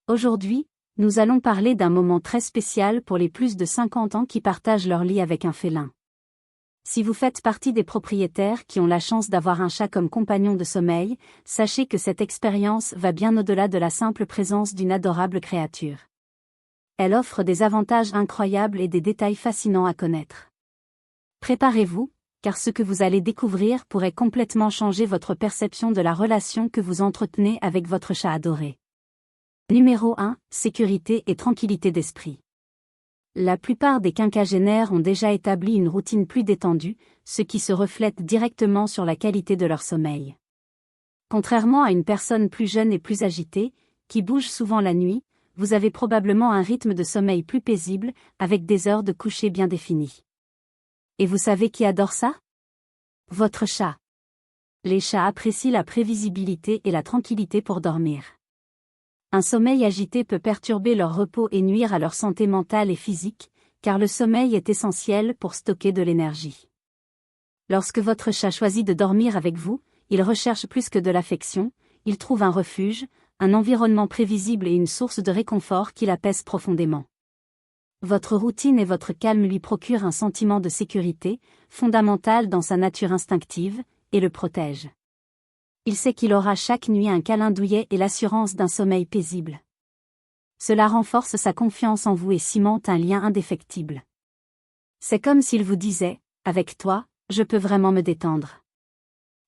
Aujourd'hui, nous allons parler d'un moment très spécial pour les plus de 50 ans qui partagent leur lit avec un félin. Si vous faites partie des propriétaires qui ont la chance d'avoir un chat comme compagnon de sommeil, sachez que cette expérience va bien au-delà de la simple présence d'une adorable créature. Elle offre des avantages incroyables et des détails fascinants à connaître. Préparez-vous, car ce que vous allez découvrir pourrait complètement changer votre perception de la relation que vous entretenez avec votre chat adoré. Numéro 1. Sécurité et tranquillité d'esprit. La plupart des quinquagénaires ont déjà établi une routine plus détendue, ce qui se reflète directement sur la qualité de leur sommeil. Contrairement à une personne plus jeune et plus agitée, qui bouge souvent la nuit, vous avez probablement un rythme de sommeil plus paisible, avec des heures de coucher bien définies. Et vous savez qui adore ça? Votre chat. Les chats apprécient la prévisibilité et la tranquillité pour dormir. Un sommeil agité peut perturber leur repos et nuire à leur santé mentale et physique, car le sommeil est essentiel pour stocker de l'énergie. Lorsque votre chat choisit de dormir avec vous, il recherche plus que de l'affection, il trouve un refuge, un environnement prévisible et une source de réconfort qui l'apaise profondément. Votre routine et votre calme lui procurent un sentiment de sécurité, fondamental dans sa nature instinctive, et le protège. Il sait qu'il aura chaque nuit un câlin douillet et l'assurance d'un sommeil paisible. Cela renforce sa confiance en vous et cimente un lien indéfectible. C'est comme s'il vous disait, avec toi, je peux vraiment me détendre.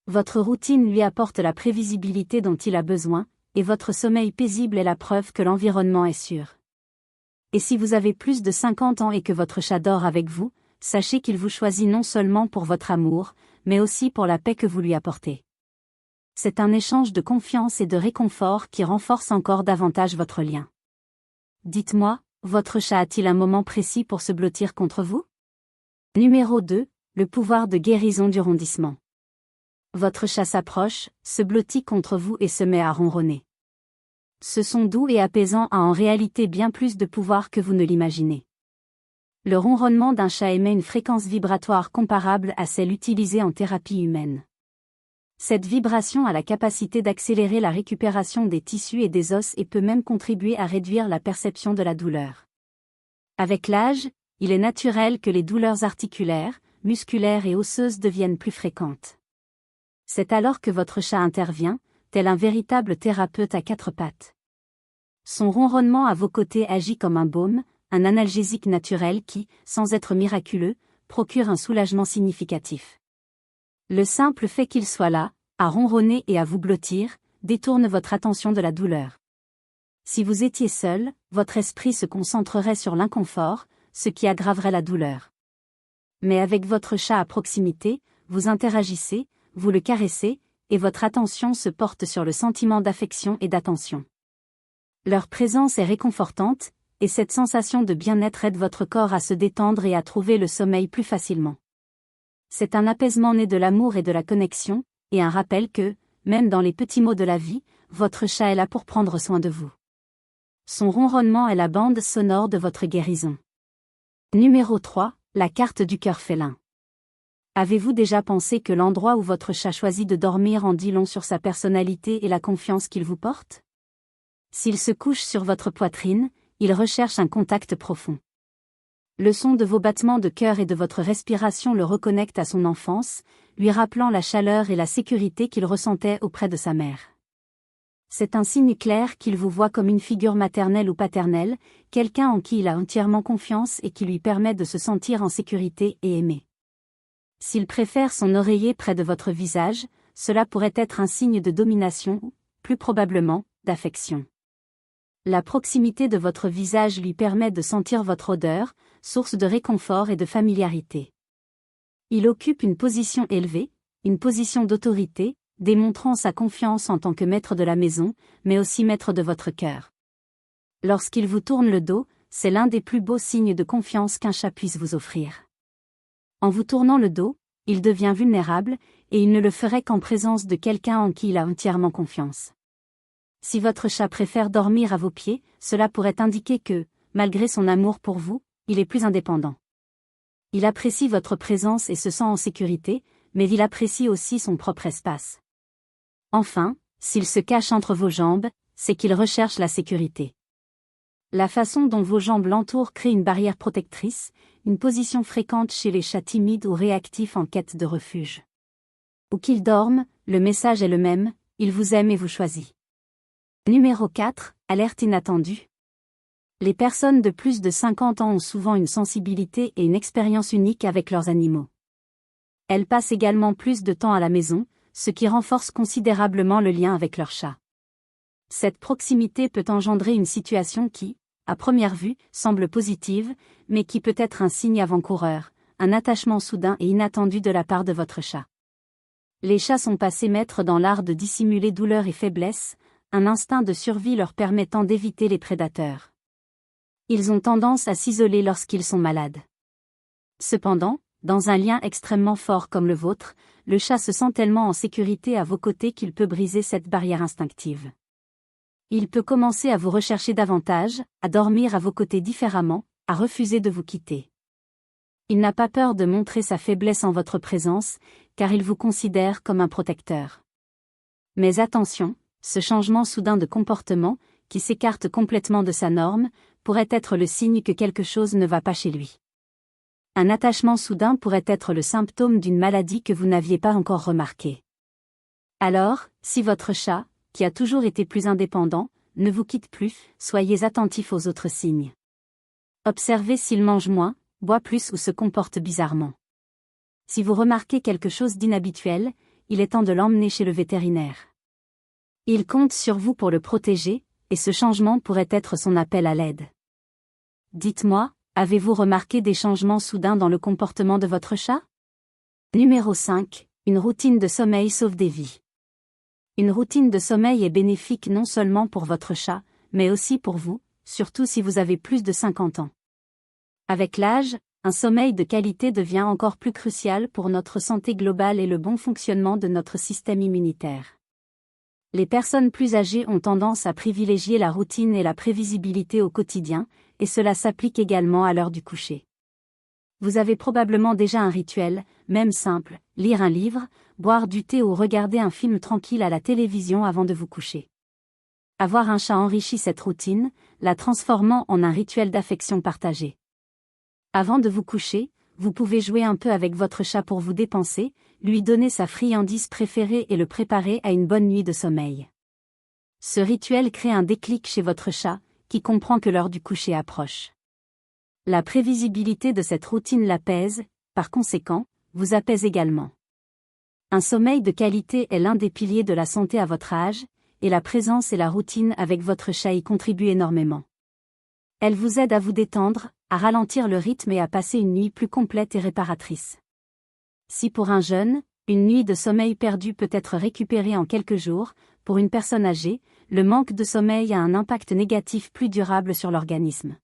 Votre routine lui apporte la prévisibilité dont il a besoin, et votre sommeil paisible est la preuve que l'environnement est sûr. Et si vous avez plus de 50 ans et que votre chat dort avec vous, sachez qu'il vous choisit non seulement pour votre amour, mais aussi pour la paix que vous lui apportez. C'est un échange de confiance et de réconfort qui renforce encore davantage votre lien. Dites-moi, votre chat a-t-il un moment précis pour se blottir contre vous? Numéro 2. Le pouvoir de guérison du rondissement. Votre chat s'approche, se blottit contre vous et se met à ronronner. Ce son doux et apaisant a en réalité bien plus de pouvoir que vous ne l'imaginez. Le ronronnement d'un chat émet une fréquence vibratoire comparable à celle utilisée en thérapie humaine. Cette vibration a la capacité d'accélérer la récupération des tissus et des os et peut même contribuer à réduire la perception de la douleur. Avec l'âge, il est naturel que les douleurs articulaires, musculaires et osseuses deviennent plus fréquentes. C'est alors que votre chat intervient, tel un véritable thérapeute à quatre pattes. Son ronronnement à vos côtés agit comme un baume, un analgésique naturel qui, sans être miraculeux, procure un soulagement significatif. Le simple fait qu'il soit là, à ronronner et à vous blottir, détourne votre attention de la douleur. Si vous étiez seul, votre esprit se concentrerait sur l'inconfort, ce qui aggraverait la douleur. Mais avec votre chat à proximité, vous interagissez, vous le caressez, et votre attention se porte sur le sentiment d'affection et d'attention. Leur présence est réconfortante, et cette sensation de bien-être aide votre corps à se détendre et à trouver le sommeil plus facilement. C'est un apaisement né de l'amour et de la connexion, et un rappel que, même dans les petits mots de la vie, votre chat est là pour prendre soin de vous. Son ronronnement est la bande sonore de votre guérison. Numéro 3. La carte du cœur félin. Avez-vous déjà pensé que l'endroit où votre chat choisit de dormir en dit long sur sa personnalité et la confiance qu'il vous porte? S'il se couche sur votre poitrine, il recherche un contact profond. Le son de vos battements de cœur et de votre respiration le reconnecte à son enfance, lui rappelant la chaleur et la sécurité qu'il ressentait auprès de sa mère. C'est un signe clair qu'il vous voit comme une figure maternelle ou paternelle, quelqu'un en qui il a entièrement confiance et qui lui permet de se sentir en sécurité et aimé. S'il préfère son oreiller près de votre visage, cela pourrait être un signe de domination ou, plus probablement, d'affection. La proximité de votre visage lui permet de sentir votre odeur, source de réconfort et de familiarité. Il occupe une position élevée, une position d'autorité, démontrant sa confiance en tant que maître de la maison, mais aussi maître de votre cœur. Lorsqu'il vous tourne le dos, c'est l'un des plus beaux signes de confiance qu'un chat puisse vous offrir. En vous tournant le dos, il devient vulnérable, et il ne le ferait qu'en présence de quelqu'un en qui il a entièrement confiance. Si votre chat préfère dormir à vos pieds, cela pourrait indiquer que, malgré son amour pour vous, il est plus indépendant. Il apprécie votre présence et se sent en sécurité, mais il apprécie aussi son propre espace. Enfin, s'il se cache entre vos jambes, c'est qu'il recherche la sécurité. La façon dont vos jambes l'entourent crée une barrière protectrice, une position fréquente chez les chats timides ou réactifs en quête de refuge. Où qu'ils dorment, le message est le même, il vous aime et vous choisit. Numéro 4, alerte inattendue. Les personnes de plus de 50 ans ont souvent une sensibilité et une expérience unique avec leurs animaux. Elles passent également plus de temps à la maison, ce qui renforce considérablement le lien avec leur chat. Cette proximité peut engendrer une situation qui, à première vue, semble positive, mais qui peut être un signe avant-coureur, un attachement soudain et inattendu de la part de votre chat. Les chats sont passés maîtres dans l'art de dissimuler douleur et faiblesse, un instinct de survie leur permettant d'éviter les prédateurs. Ils ont tendance à s'isoler lorsqu'ils sont malades. Cependant, dans un lien extrêmement fort comme le vôtre, le chat se sent tellement en sécurité à vos côtés qu'il peut briser cette barrière instinctive. Il peut commencer à vous rechercher davantage, à dormir à vos côtés différemment, à refuser de vous quitter. Il n'a pas peur de montrer sa faiblesse en votre présence, car il vous considère comme un protecteur. Mais attention, ce changement soudain de comportement, qui s'écarte complètement de sa norme, pourrait être le signe que quelque chose ne va pas chez lui. Un attachement soudain pourrait être le symptôme d'une maladie que vous n'aviez pas encore remarquée. Alors, si votre chat, qui a toujours été plus indépendant, ne vous quitte plus, soyez attentif aux autres signes. Observez s'il mange moins, boit plus ou se comporte bizarrement. Si vous remarquez quelque chose d'inhabituel, il est temps de l'emmener chez le vétérinaire. Il compte sur vous pour le protéger, et ce changement pourrait être son appel à l'aide. Dites-moi, avez-vous remarqué des changements soudains dans le comportement de votre chat? Numéro 5, une routine de sommeil sauve des vies. Une routine de sommeil est bénéfique non seulement pour votre chat, mais aussi pour vous, surtout si vous avez plus de 50 ans. Avec l'âge, un sommeil de qualité devient encore plus crucial pour notre santé globale et le bon fonctionnement de notre système immunitaire. Les personnes plus âgées ont tendance à privilégier la routine et la prévisibilité au quotidien, et cela s'applique également à l'heure du coucher. Vous avez probablement déjà un rituel, même simple, lire un livre, boire du thé ou regarder un film tranquille à la télévision avant de vous coucher. Avoir un chat enrichit cette routine, la transformant en un rituel d'affection partagée. Avant de vous coucher, vous pouvez jouer un peu avec votre chat pour vous dépenser, lui donner sa friandise préférée et le préparer à une bonne nuit de sommeil. Ce rituel crée un déclic chez votre chat, qui comprend que l'heure du coucher approche. La prévisibilité de cette routine l'apaise, par conséquent, vous apaise également. Un sommeil de qualité est l'un des piliers de la santé à votre âge, et la présence et la routine avec votre chat y contribuent énormément. Elle vous aide à vous détendre, à ralentir le rythme et à passer une nuit plus complète et réparatrice. Si pour un jeune, une nuit de sommeil perdue peut être récupérée en quelques jours, pour une personne âgée, le manque de sommeil a un impact négatif plus durable sur l'organisme.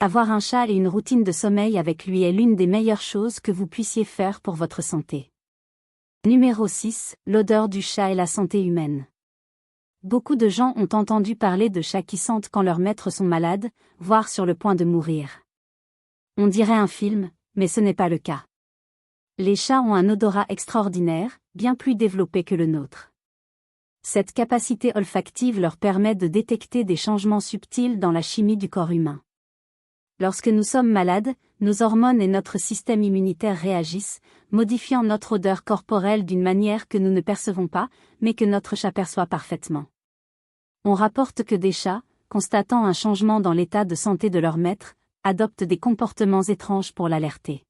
Avoir un chat et une routine de sommeil avec lui est l'une des meilleures choses que vous puissiez faire pour votre santé. Numéro 6, l'odeur du chat et la santé humaine. Beaucoup de gens ont entendu parler de chats qui sentent quand leurs maîtres sont malades, voire sur le point de mourir. On dirait un film, mais ce n'est pas le cas. Les chats ont un odorat extraordinaire, bien plus développé que le nôtre. Cette capacité olfactive leur permet de détecter des changements subtils dans la chimie du corps humain. Lorsque nous sommes malades, nos hormones et notre système immunitaire réagissent, modifiant notre odeur corporelle d'une manière que nous ne percevons pas, mais que notre chat perçoit parfaitement. On rapporte que des chats, constatant un changement dans l'état de santé de leur maître, adoptent des comportements étranges pour l'alerter.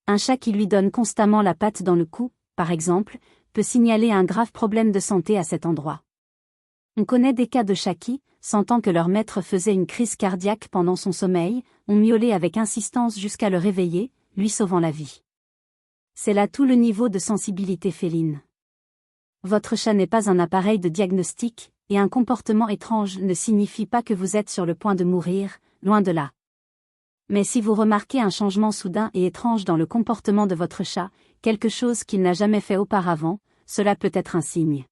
Un chat qui lui donne constamment la patte dans le cou, par exemple, peut signaler un grave problème de santé à cet endroit. On connaît des cas de chats qui, sentant que leur maître faisait une crise cardiaque pendant son sommeil, ont miaulé avec insistance jusqu'à le réveiller, lui sauvant la vie. C'est là tout le niveau de sensibilité féline. Votre chat n'est pas un appareil de diagnostic, et un comportement étrange ne signifie pas que vous êtes sur le point de mourir, loin de là. Mais si vous remarquez un changement soudain et étrange dans le comportement de votre chat, quelque chose qu'il n'a jamais fait auparavant, cela peut être un signe.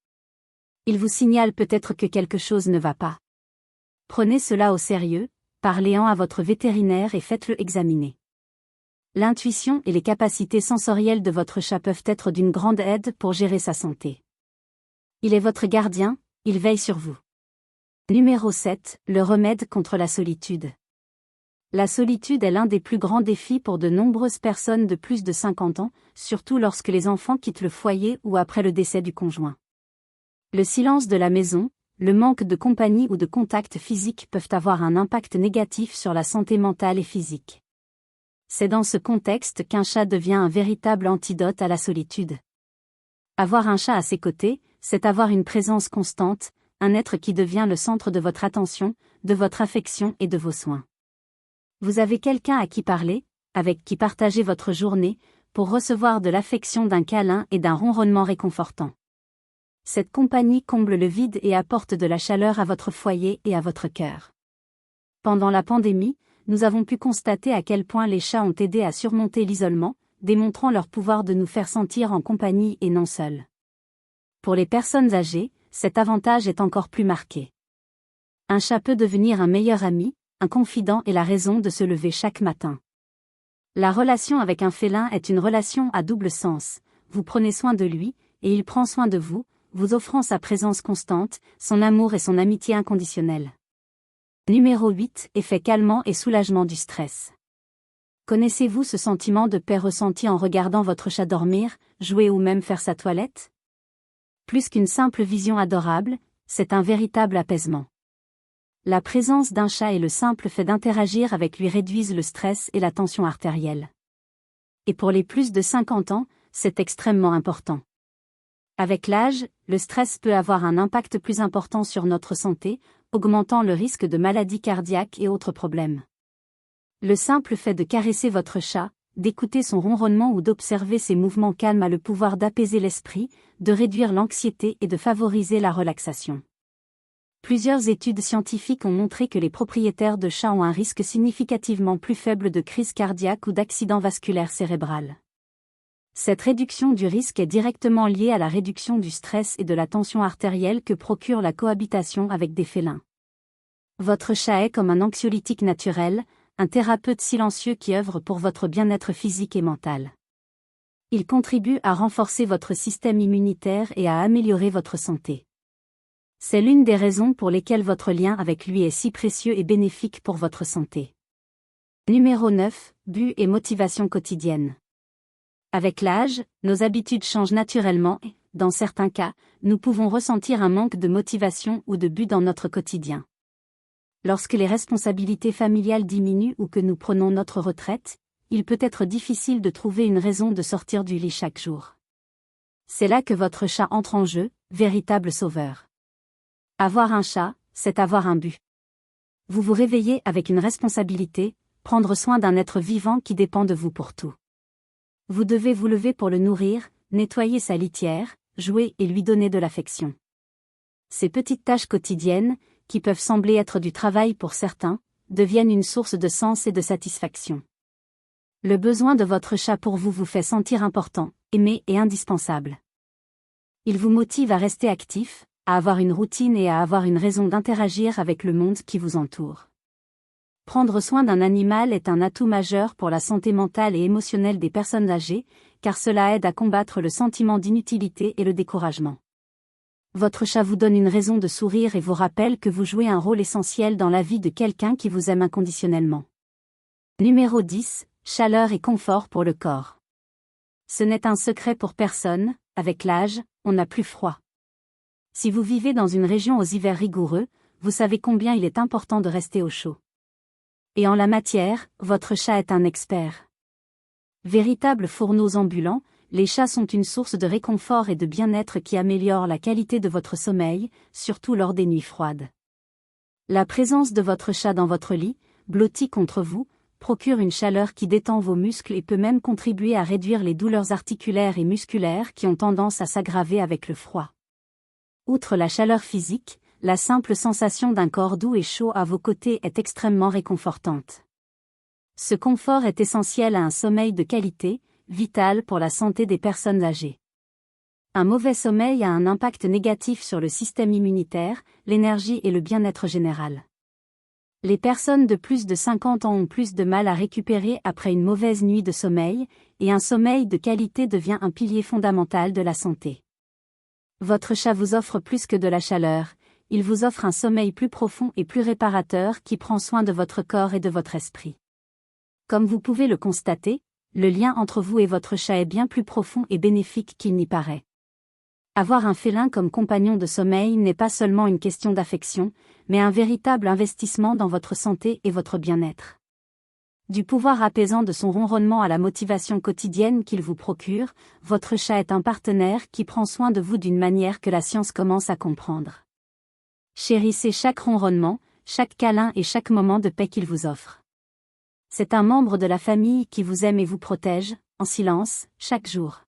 Il vous signale peut-être que quelque chose ne va pas. Prenez cela au sérieux, parlez-en à votre vétérinaire et faites-le examiner. L'intuition et les capacités sensorielles de votre chat peuvent être d'une grande aide pour gérer sa santé. Il est votre gardien, il veille sur vous. Numéro 7, le remède contre la solitude. La solitude est l'un des plus grands défis pour de nombreuses personnes de plus de 50 ans, surtout lorsque les enfants quittent le foyer ou après le décès du conjoint. Le silence de la maison, le manque de compagnie ou de contact physique peuvent avoir un impact négatif sur la santé mentale et physique. C'est dans ce contexte qu'un chat devient un véritable antidote à la solitude. Avoir un chat à ses côtés, c'est avoir une présence constante, un être qui devient le centre de votre attention, de votre affection et de vos soins. Vous avez quelqu'un à qui parler, avec qui partager votre journée, pour recevoir de l'affection, d'un câlin et d'un ronronnement réconfortant. Cette compagnie comble le vide et apporte de la chaleur à votre foyer et à votre cœur. Pendant la pandémie, nous avons pu constater à quel point les chats ont aidé à surmonter l'isolement, démontrant leur pouvoir de nous faire sentir en compagnie et non seuls. Pour les personnes âgées, cet avantage est encore plus marqué. Un chat peut devenir un meilleur ami, un confident et la raison de se lever chaque matin. La relation avec un félin est une relation à double sens. Vous prenez soin de lui, et il prend soin de vous, vous offrant sa présence constante, son amour et son amitié inconditionnelle. Numéro 8, effet calmant et soulagement du stress. Connaissez-vous ce sentiment de paix ressenti en regardant votre chat dormir, jouer ou même faire sa toilette? Plus qu'une simple vision adorable, c'est un véritable apaisement. La présence d'un chat et le simple fait d'interagir avec lui réduisent le stress et la tension artérielle. Et pour les plus de 50 ans, c'est extrêmement important. Avec l'âge, le stress peut avoir un impact plus important sur notre santé, augmentant le risque de maladies cardiaques et autres problèmes. Le simple fait de caresser votre chat, d'écouter son ronronnement ou d'observer ses mouvements calmes a le pouvoir d'apaiser l'esprit, de réduire l'anxiété et de favoriser la relaxation. Plusieurs études scientifiques ont montré que les propriétaires de chats ont un risque significativement plus faible de crise cardiaque ou d'accident vasculaire cérébral. Cette réduction du risque est directement liée à la réduction du stress et de la tension artérielle que procure la cohabitation avec des félins. Votre chat est comme un anxiolytique naturel, un thérapeute silencieux qui œuvre pour votre bien-être physique et mental. Il contribue à renforcer votre système immunitaire et à améliorer votre santé. C'est l'une des raisons pour lesquelles votre lien avec lui est si précieux et bénéfique pour votre santé. Numéro 9, but et motivation quotidienne. Avec l'âge, nos habitudes changent naturellement et, dans certains cas, nous pouvons ressentir un manque de motivation ou de but dans notre quotidien. Lorsque les responsabilités familiales diminuent ou que nous prenons notre retraite, il peut être difficile de trouver une raison de sortir du lit chaque jour. C'est là que votre chat entre en jeu, véritable sauveur. Avoir un chat, c'est avoir un but. Vous vous réveillez avec une responsabilité, prendre soin d'un être vivant qui dépend de vous pour tout. Vous devez vous lever pour le nourrir, nettoyer sa litière, jouer et lui donner de l'affection. Ces petites tâches quotidiennes, qui peuvent sembler être du travail pour certains, deviennent une source de sens et de satisfaction. Le besoin de votre chat pour vous vous fait sentir important, aimé et indispensable. Il vous motive à rester actif, à avoir une routine et à avoir une raison d'interagir avec le monde qui vous entoure. Prendre soin d'un animal est un atout majeur pour la santé mentale et émotionnelle des personnes âgées, car cela aide à combattre le sentiment d'inutilité et le découragement. Votre chat vous donne une raison de sourire et vous rappelle que vous jouez un rôle essentiel dans la vie de quelqu'un qui vous aime inconditionnellement. Numéro 10, chaleur et confort pour le corps. Ce n'est un secret pour personne, avec l'âge, on n'a plus froid. Si vous vivez dans une région aux hivers rigoureux, vous savez combien il est important de rester au chaud. Et en la matière, votre chat est un expert. Véritables fourneaux ambulants, les chats sont une source de réconfort et de bien-être qui améliore la qualité de votre sommeil, surtout lors des nuits froides. La présence de votre chat dans votre lit, blotti contre vous, procure une chaleur qui détend vos muscles et peut même contribuer à réduire les douleurs articulaires et musculaires qui ont tendance à s'aggraver avec le froid. Outre la chaleur physique, la simple sensation d'un corps doux et chaud à vos côtés est extrêmement réconfortante. Ce confort est essentiel à un sommeil de qualité, vital pour la santé des personnes âgées. Un mauvais sommeil a un impact négatif sur le système immunitaire, l'énergie et le bien-être général. Les personnes de plus de 50 ans ont plus de mal à récupérer après une mauvaise nuit de sommeil, et un sommeil de qualité devient un pilier fondamental de la santé. Votre chat vous offre plus que de la chaleur, il vous offre un sommeil plus profond et plus réparateur qui prend soin de votre corps et de votre esprit. Comme vous pouvez le constater, le lien entre vous et votre chat est bien plus profond et bénéfique qu'il n'y paraît. Avoir un félin comme compagnon de sommeil n'est pas seulement une question d'affection, mais un véritable investissement dans votre santé et votre bien-être. Du pouvoir apaisant de son ronronnement à la motivation quotidienne qu'il vous procure, votre chat est un partenaire qui prend soin de vous d'une manière que la science commence à comprendre. Chérissez chaque ronronnement, chaque câlin et chaque moment de paix qu'il vous offre. C'est un membre de la famille qui vous aime et vous protège, en silence, chaque jour.